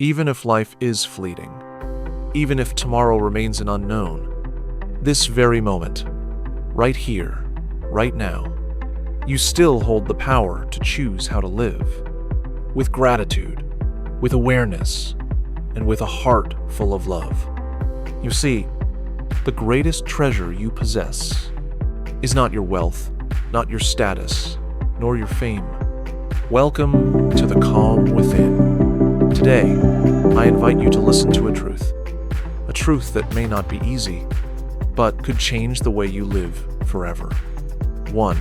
Even if life is fleeting, even if tomorrow remains an unknown, this very moment, right here, right now, you still hold the power to choose how to live. With gratitude, with awareness, and with a heart full of love. You see, the greatest treasure you possess is not your wealth, not your status, nor your fame. Welcome to the calm within. Today, I invite you to listen to a truth that may not be easy, but could change the way you live forever. 1.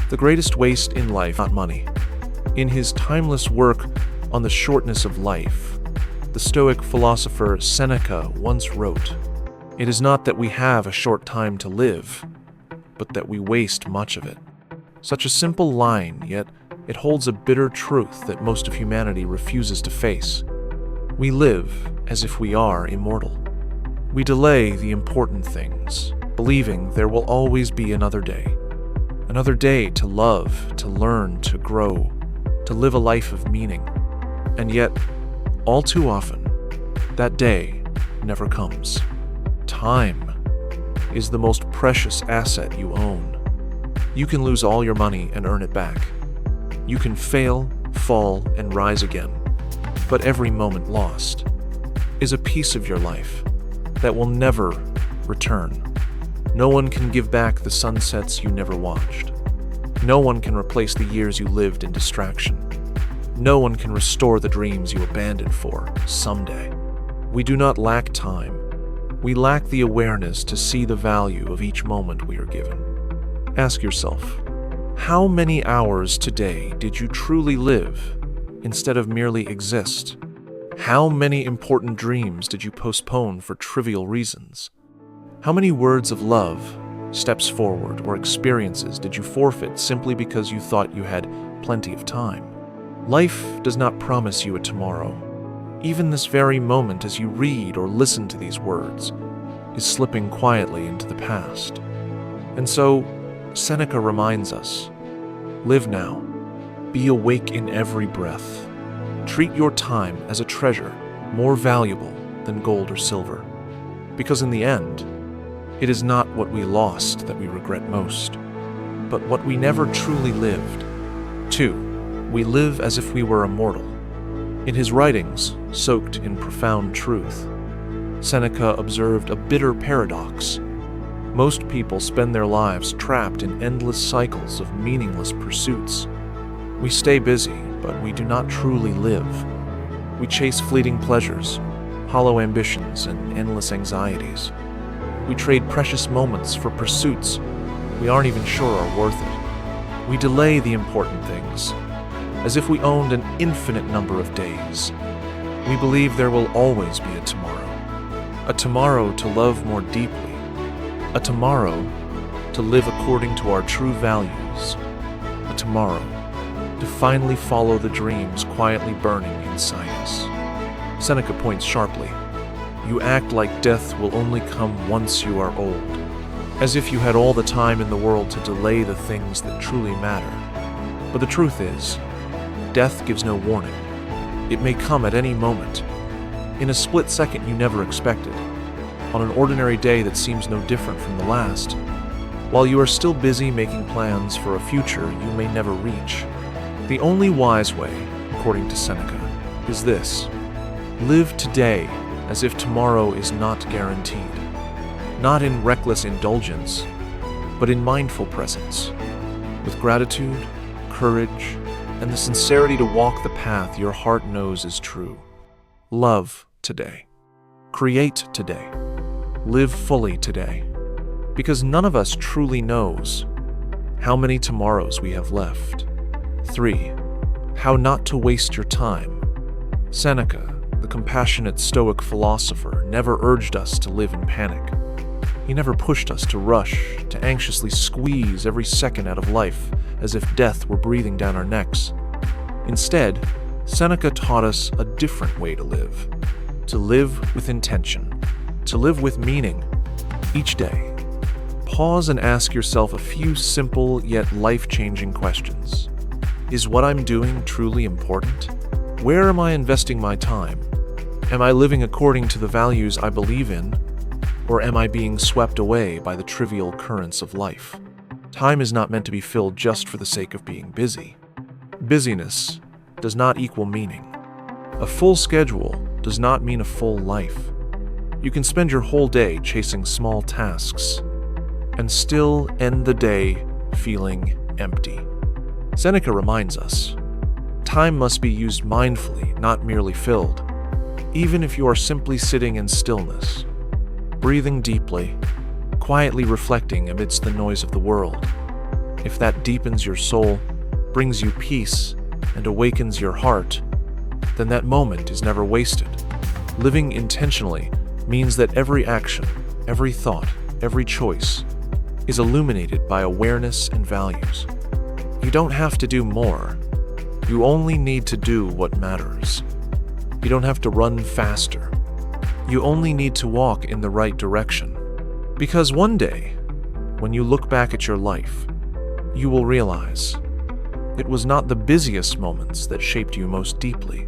The greatest waste in life, not money. In his timeless work on the shortness of life, the Stoic philosopher Seneca once wrote, "It is not that we have a short time to live, but that we waste much of it." Such a simple line, yet it holds a bitter truth that most of humanity refuses to face. We live as if we are immortal. We delay the important things, believing there will always be another day. Another day to love, to learn, to grow, to live a life of meaning. And yet, all too often, that day never comes. Time is the most precious asset you own. You can lose all your money and earn it back. You can fail, fall, and rise again. But every moment lost is a piece of your life that will never return. No one can give back the sunsets you never watched. No one can replace the years you lived in distraction. No one can restore the dreams you abandoned for someday. We do not lack time. We lack the awareness to see the value of each moment we are given. Ask yourself, how many hours today did you truly live instead of merely exist? How many important dreams did you postpone for trivial reasons? How many words of love, steps forward, or experiences did you forfeit simply because you thought you had plenty of time? Life does not promise you a tomorrow. Even this very moment as you read or listen to these words is slipping quietly into the past. And so, Seneca reminds us, live now, be awake in every breath. Treat your time as a treasure more valuable than gold or silver. Because in the end, it is not what we lost that we regret most, but what we never truly lived. 2. We live as if we were immortal. In his writings, soaked in profound truth, Seneca observed a bitter paradox. Most people spend their lives trapped in endless cycles of meaningless pursuits. We stay busy, but we do not truly live. We chase fleeting pleasures, hollow ambitions, and endless anxieties. We trade precious moments for pursuits we aren't even sure are worth it. We delay the important things, as if we owned an infinite number of days. We believe there will always be a tomorrow to love more deeply, a tomorrow to live according to our true values, a tomorrow to finally follow the dreams quietly burning inside us. Seneca points sharply, "You act like death will only come once you are old, as if you had all the time in the world to delay the things that truly matter. But the truth is, death gives no warning. It may come at any moment, in a split second you never expected, on an ordinary day that seems no different from the last, while you are still busy making plans for a future you may never reach. The only wise way, according to Seneca, is this: live today as if tomorrow is not guaranteed, not in reckless indulgence, but in mindful presence, with gratitude, courage, and the sincerity to walk the path your heart knows is true. Love today. Create today. Live fully today. Because none of us truly knows how many tomorrows we have left. 3. How not to waste your time. Seneca, the compassionate Stoic philosopher, never urged us to live in panic. He never pushed us to rush, to anxiously squeeze every second out of life as if death were breathing down our necks. Instead, Seneca taught us a different way to live with intention, to live with meaning. Each day, pause and ask yourself a few simple yet life-changing questions. Is what I'm doing truly important? Where am I investing my time? Am I living according to the values I believe in, or am I being swept away by the trivial currents of life? Time is not meant to be filled just for the sake of being busy. Busyness does not equal meaning. A full schedule does not mean a full life. You can spend your whole day chasing small tasks and still end the day feeling empty. Seneca reminds us, time must be used mindfully, not merely filled. Even if you are simply sitting in stillness, breathing deeply, quietly reflecting amidst the noise of the world, if that deepens your soul, brings you peace, and awakens your heart, then that moment is never wasted. Living intentionally means that every action, every thought, every choice is illuminated by awareness and values. You don't have to do more. You only need to do what matters. You don't have to run faster. You only need to walk in the right direction. Because one day, when you look back at your life, you will realize it was not the busiest moments that shaped you most deeply.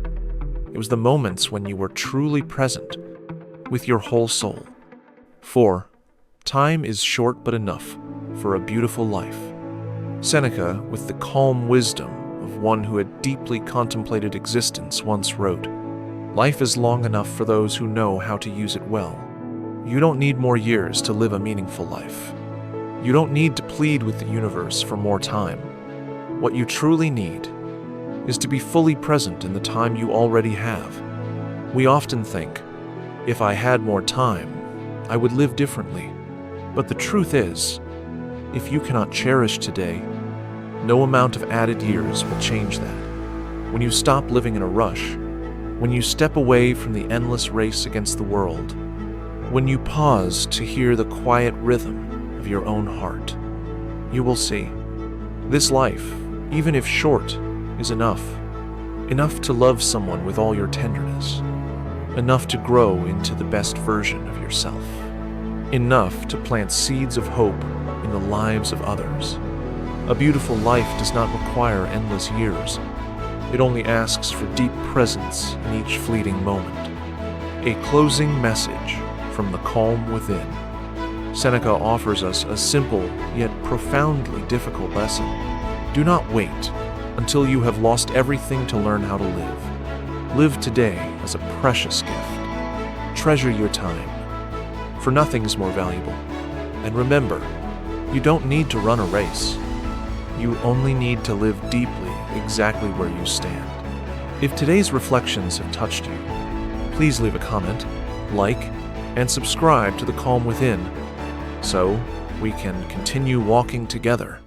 It was the moments when you were truly present with your whole soul. For time is short but enough for a beautiful life. Seneca, with the calm wisdom of one who had deeply contemplated existence, once wrote, "Life is long enough for those who know how to use it well." You don't need more years to live a meaningful life. You don't need to plead with the universe for more time. What you truly need is to be fully present in the time you already have. We often think, if I had more time, I would live differently. But the truth is, if you cannot cherish today, no amount of added years will change that. When you stop living in a rush, when you step away from the endless race against the world, when you pause to hear the quiet rhythm of your own heart, you will see this life, even if short, is enough. Enough to love someone with all your tenderness. Enough to grow into the best version of yourself. Enough to plant seeds of hope in the lives of others. A beautiful life does not require endless years. It only asks for deep presence in each fleeting moment. A closing message from the calm within. Seneca offers us a simple yet profoundly difficult lesson. Do not wait until you have lost everything to learn how to live. Live today as a precious gift. Treasure your time, for nothing is more valuable. And remember, you don't need to run a race. You only need to live deeply exactly where you stand. If today's reflections have touched you, please leave a comment, like, and subscribe to The Calm Within, so we can continue walking together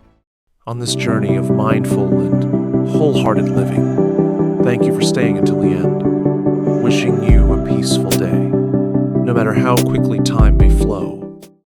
on this journey of mindful and wholehearted living. Thank you for staying until the end. Wishing you a peaceful day, no matter how quickly time may